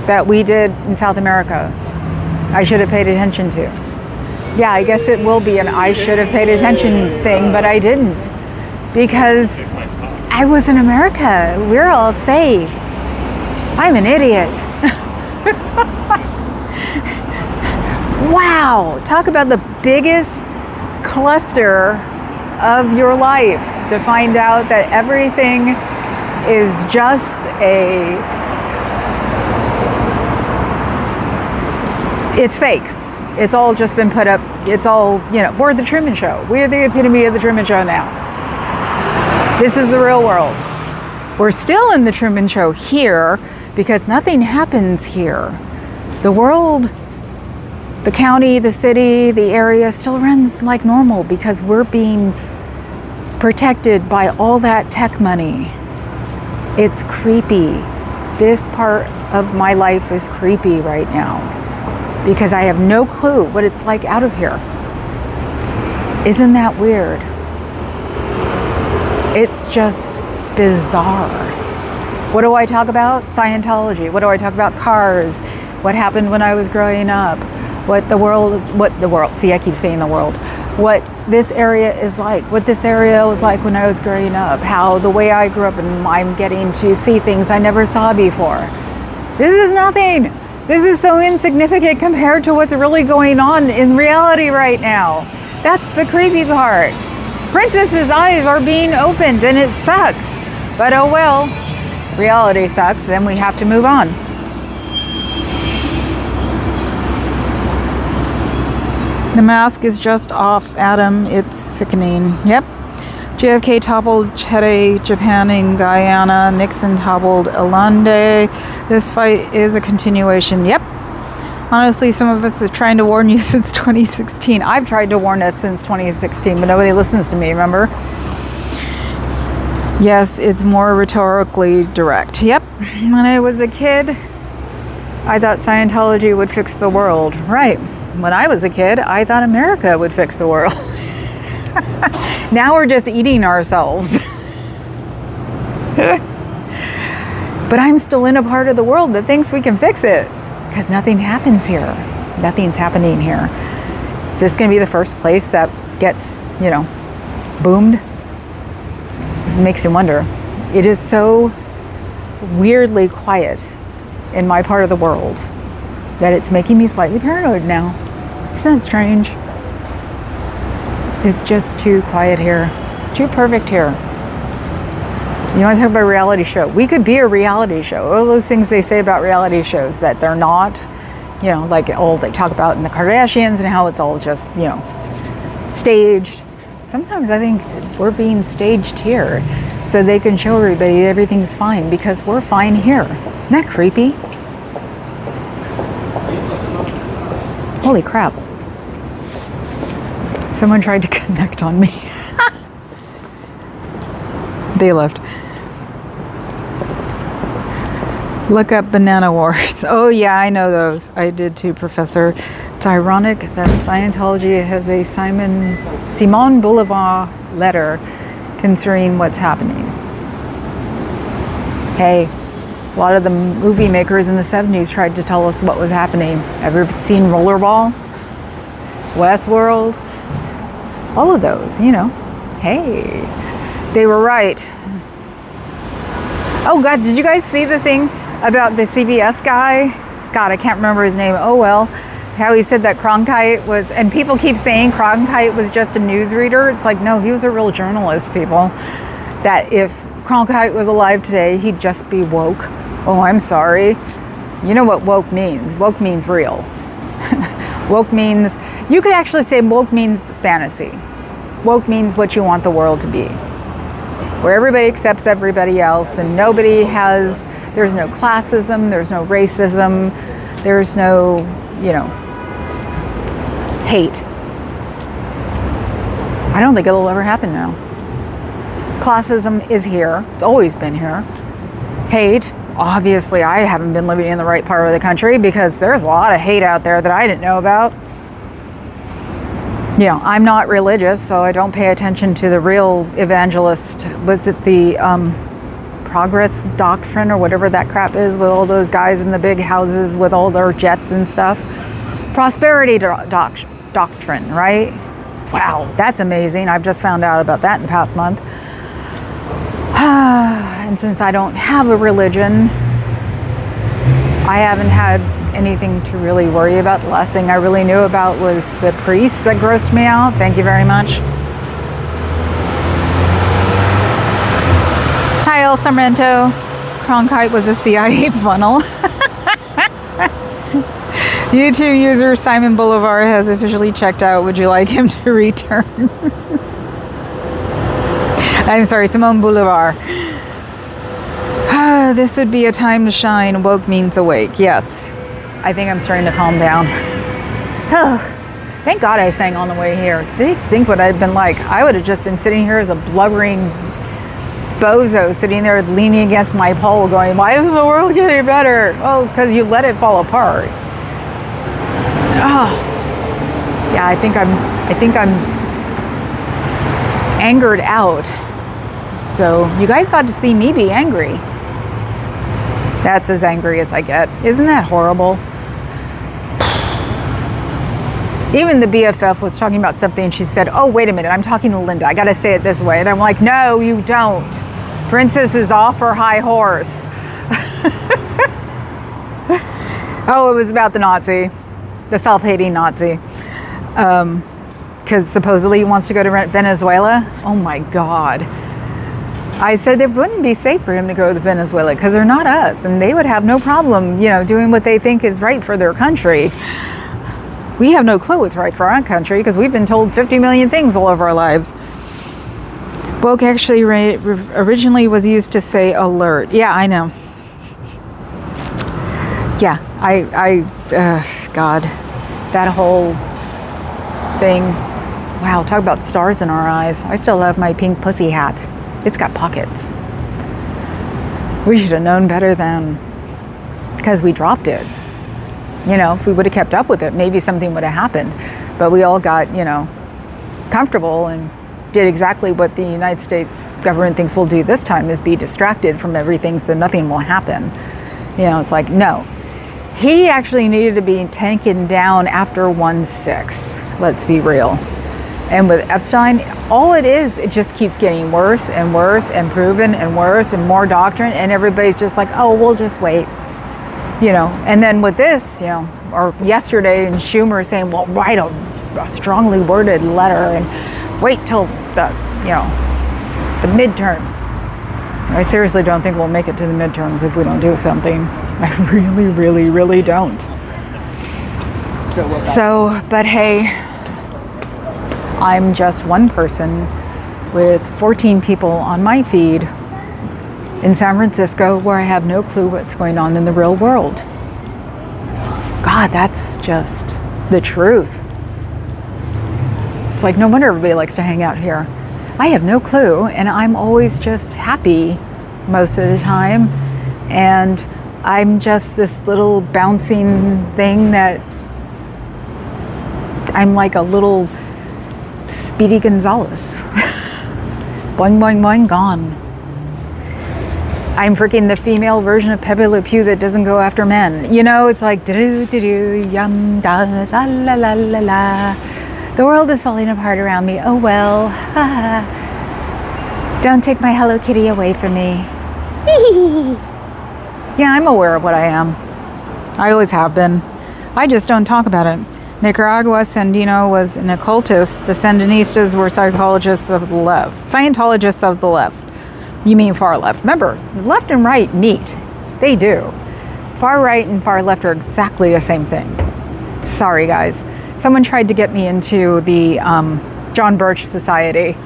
that we did in South America. I should have paid attention to. Yeah, I guess it will be an I should have paid attention thing, but I didn't. Because I was in America. We're all safe. I'm an idiot. Wow. Talk about the biggest cluster of your life to find out that everything is just it's fake. It's all just been put up. It's all, we're the Truman Show. We're the epitome of the Truman Show now. This is the real world. We're still in the Truman Show here because nothing happens here. The world, the county, the city, the area still runs like normal because we're being protected by all that tech money. It's creepy. This part of my life is creepy right now because I have no clue what it's like out of here. Isn't that weird? It's just bizarre. What do I talk about? Scientology. What do I talk about? Cars. What happened when I was growing up? What the world, see, I keep saying the world. What this area is like, what this area was like when I was growing up, how the way I grew up and I'm getting to see things I never saw before. This is nothing. This is so insignificant compared to what's really going on in reality right now. That's the creepy part. Princess's eyes are being opened and it sucks. But oh well, reality sucks and we have to move on. The mask is just off, Adam. It's sickening. Yep. JFK toppled Chede, Japan and Guyana. Nixon toppled Allende. This fight is a continuation. Yep. Honestly, some of us are trying to warn you since 2016. I've tried to warn us since 2016, but nobody listens to me, remember? Yes, it's more rhetorically direct. Yep. When I was a kid, I thought Scientology would fix the world. Right. When I was a kid, I thought America would fix the world. Now we're just eating ourselves. But I'm still in a part of the world that thinks we can fix it because nothing happens here. Nothing's happening here. Is this going to be the first place that gets, boomed? It makes you wonder. It is so weirdly quiet in my part of the world that it's making me slightly paranoid now. Isn't that strange? It's just too quiet here. It's too perfect here. You want to talk about a reality show? We could be a reality show. All those things they say about reality shows that they're not, like all they talk about in the Kardashians and how it's all just, staged. Sometimes I think we're being staged here so they can show everybody everything's fine because we're fine here. Isn't that creepy? Holy crap. Someone tried to connect on me. They left. Look up Banana Wars. Oh yeah, I know those. I did too, Professor. It's ironic that Scientology has a Simone Bolivar letter concerning what's happening. Hey, a lot of the movie makers in the 70s tried to tell us what was happening. Ever seen Rollerball? Westworld? All of those, Hey, they were right. Oh God, did you guys see the thing about the CBS guy? God, I can't remember his name. Oh well. How he said that Cronkite was, and people keep saying Cronkite was just a newsreader. It's like, no, he was a real journalist, people. That if Cronkite was alive today, he'd just be woke. Oh, I'm sorry. You know what woke means? Woke means real. Woke means, you could actually say woke means fantasy. Woke means what you want the world to be. Where everybody accepts everybody else and there's no classism, there's no racism, there's no, hate. I don't think it'll ever happen now. Classism is here. It's always been here. Hate. Obviously, I haven't been living in the right part of the country because there's a lot of hate out there that I didn't know about. You know, I'm not religious, so I don't pay attention to the real evangelist. Was it the progress doctrine or whatever that crap is with all those guys in the big houses with all their jets and stuff? Prosperity doctrine, right? Wow, that's amazing. I've just found out about that in the past month. And since I don't have a religion, I haven't had anything to really worry about. The last thing I really knew about was the priest that grossed me out. Thank you very much. Hi, El Sarmento. Cronkite was a CIA funnel. YouTube user Simon Bolivar has officially checked out. Would you like him to return? I'm sorry, Simone Bolivar. This would be a time to shine. Woke means awake. Yes. I think I'm starting to calm down. Thank God I sang on the way here. They think what I'd been like. I would have just been sitting here as a blubbering bozo, sitting there leaning against my pole going, why isn't the world getting better? Oh, because you let it fall apart. Oh. Yeah, I think I'm angered out. So you guys got to see me be angry. That's as angry as I get. Isn't that horrible? Even the BFF was talking about something and she said, oh, wait a minute, I'm talking to Linda. I got to say it this way. And I'm like, no, you don't. Princess is off her high horse. Oh, it was about the Nazi, the self-hating Nazi. Because supposedly he wants to go to Venezuela. Oh my God. I said it wouldn't be safe for him to go to Venezuela because they're not us, and they would have no problem, you know, doing what they think is right for their country. We have no clue what's right for our country because we've been told 50 million things all of our lives. Woke actually originally was used to say alert. Yeah, I know. Yeah, God, that whole thing. Wow, talk about stars in our eyes. I still have my pink pussy hat. It's got pockets. We should have known better then, because we dropped it. You know, if we would have kept up with it, maybe something would have happened. But we all got, you know, comfortable and did exactly what the United States government thinks we'll do this time, is be distracted from everything so nothing will happen. You know, it's like, no. He actually needed to be taken down after 1/6. Let's be real. And with Epstein, all it is, it just keeps getting worse and worse and proven and worse and more doctrine. And everybody's just like, oh, we'll just wait. You know, and then with this, you know, or yesterday in Schumer saying, well, write a strongly worded letter and wait till the, you know, the midterms. I seriously don't think we'll make it to the midterms if we don't do something. I really, really, really don't. So, but hey, I'm just one person with 14 people on my feed in San Francisco where I have no clue what's going on in the real world. God, that's just the truth. It's like, no wonder everybody likes to hang out here. I have no clue, and I'm always just happy most of the time. And I'm just this little bouncing thing that I'm like a little Speedy Gonzalez. Boing, boing, boing, gone. I'm freaking the female version of Pepe Le Pew that doesn't go after men. You know, it's like, do-do-do-do, yum, da, la, la, la, la, la. The world is falling apart around me. Oh, well. Don't take my Hello Kitty away from me. Yeah, I'm aware of what I am. I always have been. I just don't talk about it. Nicaragua, Sandino was an occultist. The Sandinistas were psychologists of the left. Scientologists of the left. You mean far left. Remember, left and right meet. They do. Far right and far left are exactly the same thing. Sorry, guys. Someone tried to get me into the John Birch Society.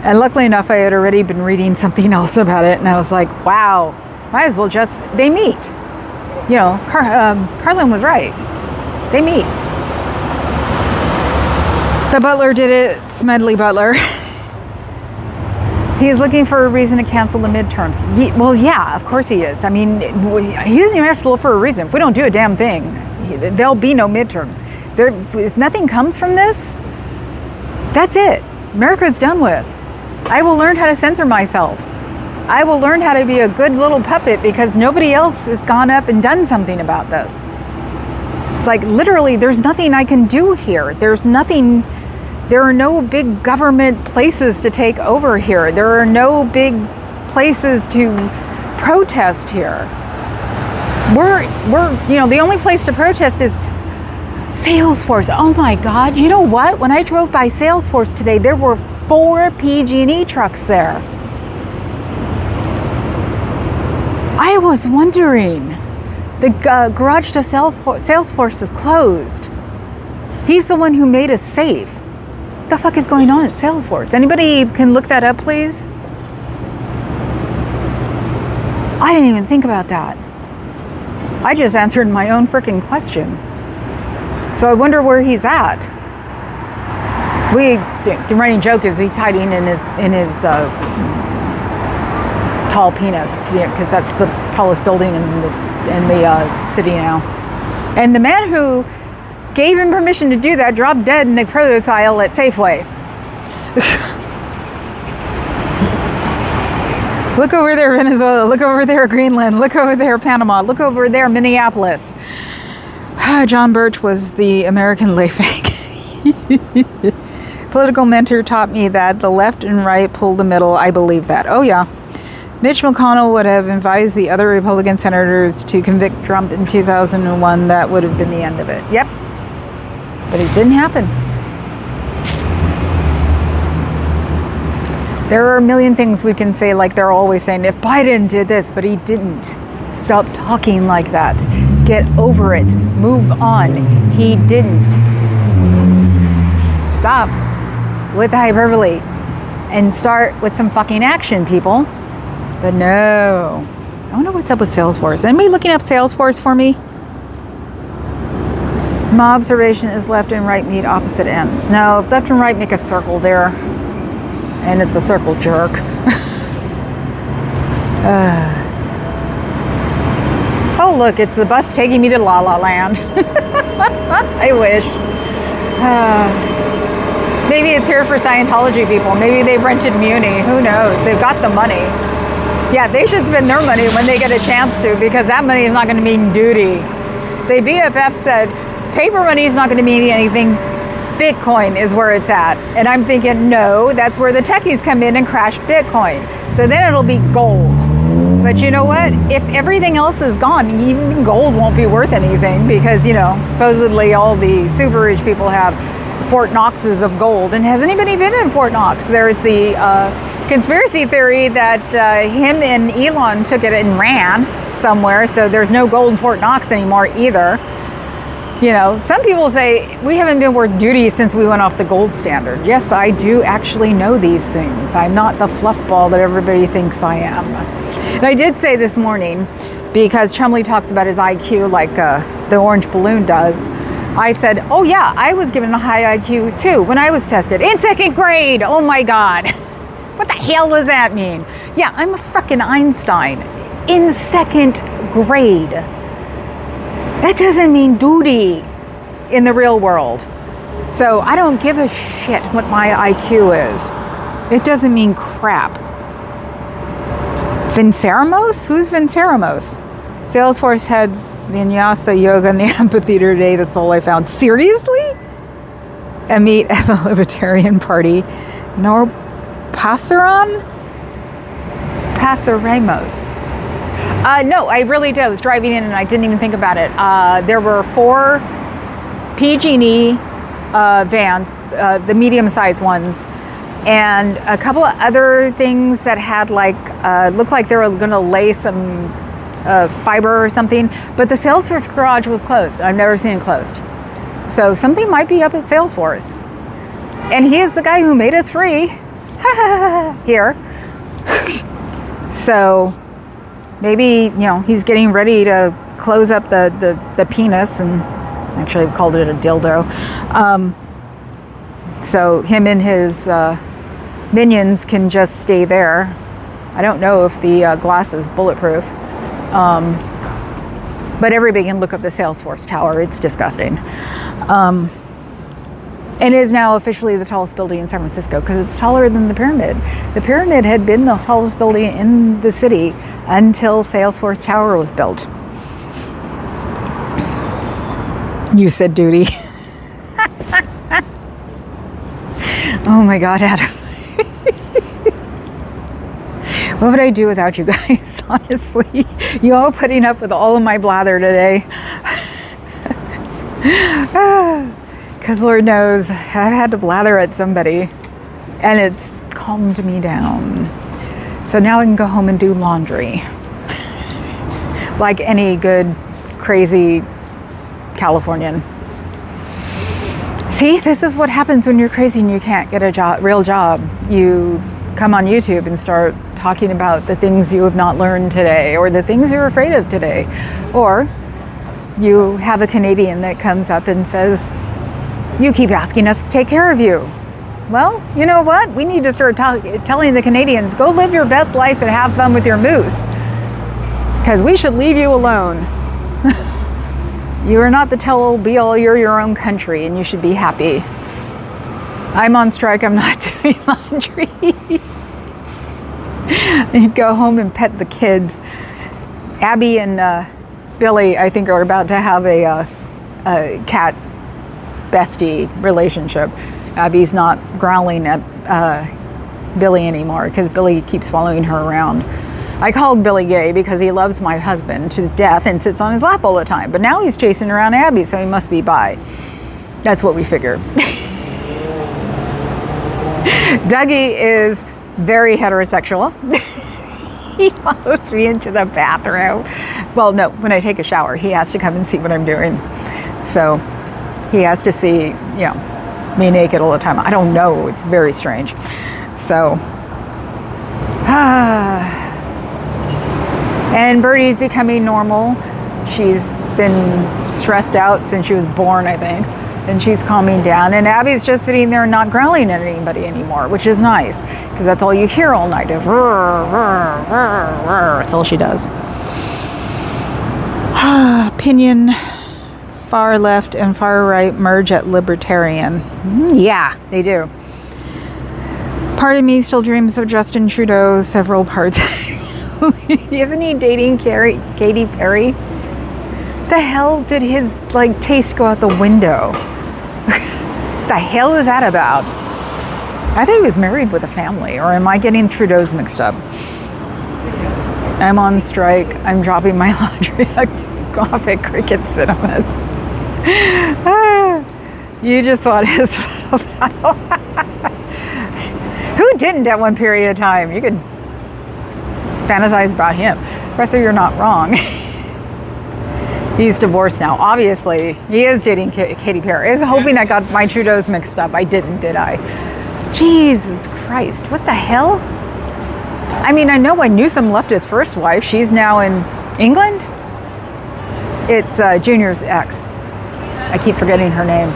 And luckily enough, I had already been reading something else about it. And I was like, wow, might as well just, they meet. You know, Carlin was right. They meet. The butler did it, Smedley Butler. He's looking for a reason to cancel the midterms. Well, yeah, of course he is. I mean, he doesn't even have to look for a reason. If we don't do a damn thing, there'll be no midterms. If nothing comes from this, that's it. America's done with. I will learn how to censor myself. I will learn how to be a good little puppet because nobody else has gone up and done something about this. It's like literally there's nothing I can do here. There's nothing. There are no big government places to take over here. There are no big places to protest here. We're the only place to protest is Salesforce. Oh my God, you know what? When I drove by Salesforce today, there were 4 PG&E trucks there. I was wondering, the garage to Salesforce is closed. He's the one who made us safe. What the fuck is going on at Salesforce? Anybody can look that up, please? I didn't even think about that. I just answered my own freaking question. So I wonder where he's at. The running joke is he's hiding in his tall penis, because that's the tallest building in the city now. And the man who gave him permission to do that dropped dead in the produce aisle at Safeway. Look over there, Venezuela. Look over there, Greenland. Look over there, Panama. Look over there, Minneapolis. John Birch was the American Leifang. Political mentor taught me that the left and right pull the middle. I believe that. Oh, yeah. Mitch McConnell would have advised the other Republican senators to convict Trump in 2001. That would have been the end of it. Yep. But it didn't happen. There are a million things we can say, like they're always saying, if Biden did this, but he didn't. Stop talking like that. Get over it. Move on. He didn't. Stop with the hyperbole and start with some fucking action, people. But no. I wonder what's up with Salesforce. Anybody looking up Salesforce for me? My observation is left and right meet opposite ends. No, if left and right make a circle there. And it's a circle jerk. Oh, look, it's the bus taking me to La La Land. I wish. Maybe it's here for Scientology people. Maybe they've rented Muni. Who knows? They've got the money. Yeah, they should spend their money when they get a chance to, because that money is not going to mean duty. The BFF said paper money is not going to mean anything. Bitcoin is where it's at. And I'm thinking, no, that's where the techies come in and crash Bitcoin. So then it'll be gold. But you know what? If everything else is gone, even gold won't be worth anything, because, supposedly all the super rich people have Fort Knoxes of gold. And has anybody been in Fort Knox? There's the conspiracy theory that him and Elon took it and ran somewhere. So there's no gold in Fort Knox anymore either. Some people say we haven't been worth duty since we went off the gold standard. Yes, I do actually know these things. I'm not the fluff ball that everybody thinks I am. And I did say this morning, because Chumley talks about his IQ like the orange balloon does. I said, oh yeah, I was given a high IQ too when I was tested in 2nd grade. Oh my God. What the hell does that mean? Yeah, I'm a frickin' Einstein in 2nd grade. That doesn't mean duty in the real world. So I don't give a shit what my IQ is. It doesn't mean crap. Vinceramos? Who's Vinceramos? Salesforce had Vinyasa yoga in the amphitheater today. That's all I found. Seriously? A meet at the Libertarian Party. No Passeramos? No, I really did. I was driving in and I didn't even think about it. There were 4 PG&E vans, the medium-sized ones, and a couple of other things that had looked like they were going to lay some fiber or something. But the Salesforce garage was closed. I've never seen it closed. So something might be up at Salesforce. And he is the guy who made us free here. So maybe, he's getting ready to close up the penis, and actually I've called it a dildo. So him and his minions can just stay there. I don't know if the glass is bulletproof. But everybody can look up the Salesforce Tower. It's disgusting. And it is now officially the tallest building in San Francisco because it's taller than the pyramid. The pyramid had been the tallest building in the city until Salesforce Tower was built. You said duty. Oh my God, Adam. What would I do without you guys, honestly? You all putting up with all of my blather today. Because Lord knows, I've had to blather at somebody and it's calmed me down. So now I can go home and do laundry. Like any good, crazy Californian. See, this is what happens when you're crazy and you can't get a real job. You come on YouTube and start talking about the things you have not learned today or the things you're afraid of today. Or you have a Canadian that comes up and says, you keep asking us to take care of you. Well, you know what? We need to start telling the Canadians, go live your best life and have fun with your moose. Because we should leave you alone. You are not the tell-all be-all, you're your own country and you should be happy. I'm on strike, I'm not doing laundry. You go home and pet the kids. Abby and Billy, I think, are about to have a cat bestie relationship. Abby's not growling at Billy anymore because Billy keeps following her around. I called Billy gay because he loves my husband to death and sits on his lap all the time. But now he's chasing around Abby, so he must be bi. That's what we figure. Dougie is very heterosexual. He follows me into the bathroom. Well, no, when I take a shower, he has to come and see what I'm doing. So he has to see, me naked all the time. I don't know. It's very strange. So, and Birdie's becoming normal. She's been stressed out since she was born, I think. And she's calming down. And Abby's just sitting there not growling at anybody anymore, which is nice. Because that's all you hear all night. That's all she does. Opinion, far left and far right merge at libertarian. Yeah, they do. Part of me still dreams of Justin Trudeau, several parts. Isn't he dating Katy Perry? The hell did his taste go out the window? The hell is that about? I thought he was married with a family, or am I getting Trudeau's mixed up? I'm on strike. I'm dropping my laundry off at Cricket Cinemas. You just want his. Who didn't at one period of time? You could fantasize about him. Professor, you're not wrong. He's divorced now. Obviously, he is dating Katy Perry. I was hoping I got my Trudeau's mixed up. I didn't, did I? Jesus Christ, what the hell? I mean, I know when Newsom left his first wife. She's now in England. It's Junior's ex. I keep forgetting her name.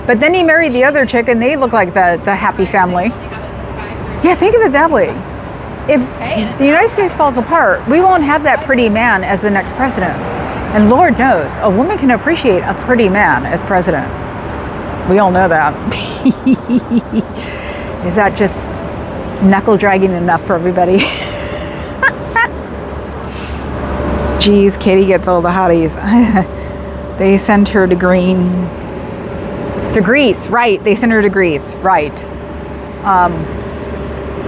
But then he married the other chick, and they look like the happy family. Yeah, think of it that way. If the United States falls apart, we won't have that pretty man as the next president. And Lord knows, a woman can appreciate a pretty man as president. We all know that. Is that just knuckle dragging enough for everybody? Geez, Katie gets all the hotties. They sent her to Greece, right. They sent her to Greece, right.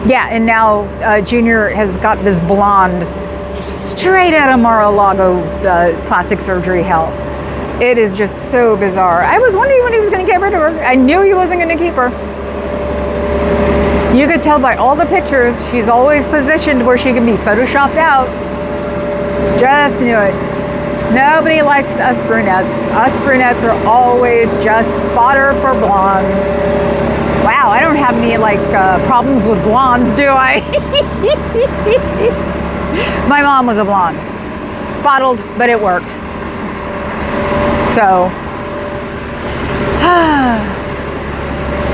Yeah, and now Junior has got this blonde, straight out of Mar-a-Lago plastic surgery hell. It is just so bizarre. I was wondering when he was going to get rid of her. I knew he wasn't going to keep her. You could tell by all the pictures, she's always positioned where she can be photoshopped out. Just knew it. Nobody likes us brunettes. Us brunettes are always just fodder for blondes. Wow, I don't have any problems with blondes, do I? My mom was a blonde. Bottled, but it worked. So,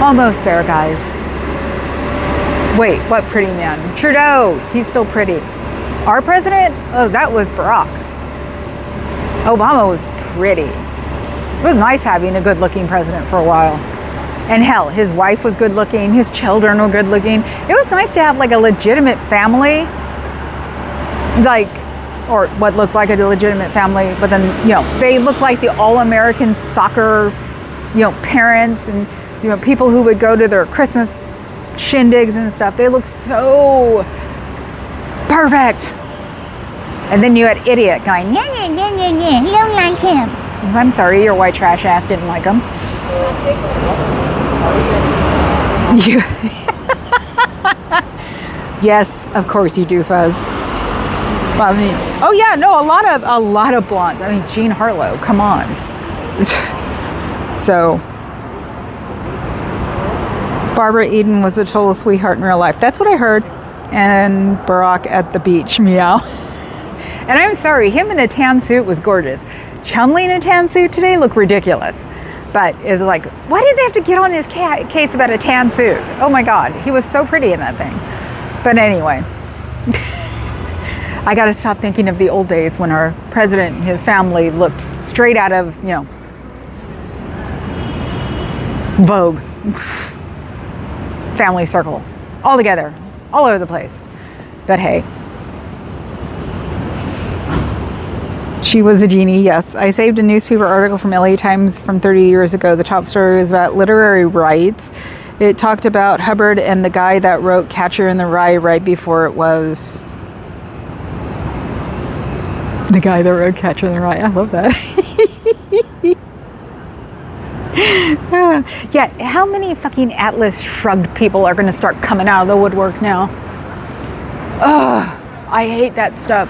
almost there, guys. Wait, what pretty man? Trudeau, he's still pretty. Our president? Oh, that was Barack. Obama was pretty. It was nice having a good-looking president for a while. And hell, his wife was good-looking, his children were good-looking. It was nice to have like a legitimate family, like, or what looked like a legitimate family, but then, you know, they looked like the all-American soccer, you know, parents and, you know, people who would go to their Christmas shindigs and stuff. They looked so perfect. And then you had idiot going, yeah, you don't like him. I'm sorry, your white trash ass didn't like him. Yes, of course you do, Fuzz. I mean, oh yeah, no, a lot of blondes. I mean, Jean Harlow, come on. So, Barbara Eden was a total sweetheart in real life. That's what I heard. And Barack at the beach, meow. And I'm sorry, him in a tan suit was gorgeous. Chumley in a tan suit today looked ridiculous. But it was like, why did they have to get on his case about a tan suit? Oh my God, he was so pretty in that thing. But anyway, I gotta stop thinking of the old days when our president and his family looked straight out of, you know, Vogue. Family Circle. All together. All over the place. But hey. She was a genie, yes. I saved a newspaper article from LA Times from 30 years ago. The top story was about literary rights. It talked about Hubbard and the guy that wrote Catcher in the Rye right before it was... The guy that wrote Catcher in the Rye. I love that. Yeah, how many fucking Atlas Shrugged people are going to start coming out of the woodwork now? Ugh, I hate that stuff.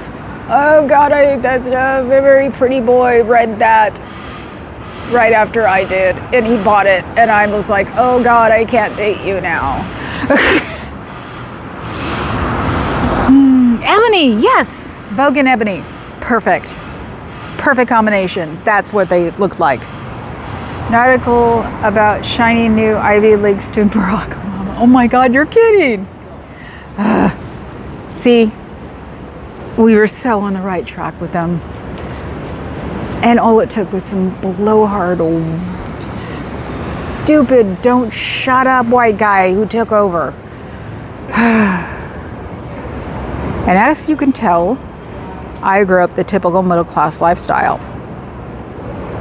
Oh God, I hate that stuff. A very pretty boy read that right after I did, and he bought it, and I was like, oh God, I can't date you now. Ebony, yes! Vogue and Ebony. Perfect. Perfect combination. That's what they looked like. An article about shiny new Ivy League student Barack Obama. Oh my God, you're kidding. See, we were so on the right track with them. And all it took was some blowhard, old, stupid, don't shut up white guy who took over. And as you can tell, I grew up the typical middle class lifestyle.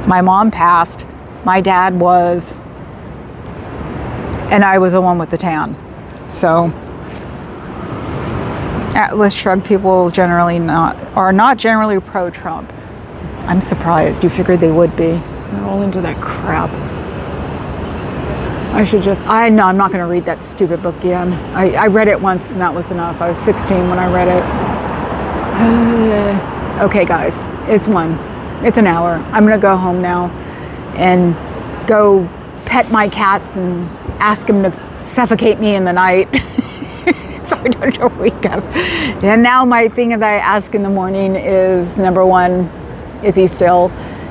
My mom passed. My dad was, and I was the one with the tan. So, Atlas Shrugged people are not generally pro-Trump. I'm surprised. You figured they would be. They're all into that crap. I'm not going to read that stupid book again. I read it once and that was enough. I was 16 when I read it. Okay, guys, it's an hour. I'm going to go home now and go pet my cats and ask them to suffocate me in the night so I don't wake up. And now my thing that I ask in the morning is, number one, is he still?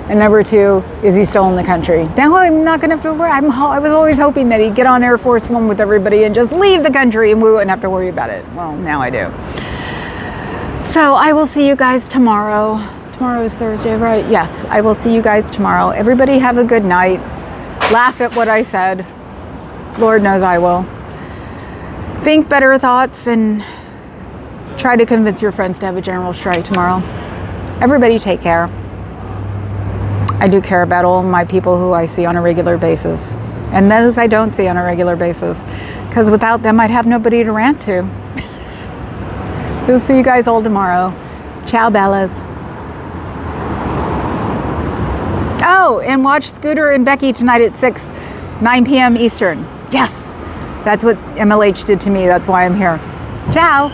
And number two, is he still in the country? Now I'm not gonna have to worry. I was always hoping that he'd get on Air Force One with everybody and just leave the country and we wouldn't have to worry about it. Well, now I do. So I will see you guys tomorrow. Tomorrow is Thursday, right? Yes, I will see you guys tomorrow. Everybody have a good night. Laugh at what I said. Lord knows I will. Think better thoughts and try to convince your friends to have a general strike tomorrow. Everybody take care. I do care about all my people who I see on a regular basis. And those I don't see on a regular basis. Because without them, I'd have nobody to rant to. We'll see you guys all tomorrow. Ciao, Bellas. Oh, and watch Scooter and Becky tonight at 9 p.m. Eastern. Yes, that's what MLH did to me. That's why I'm here. Ciao.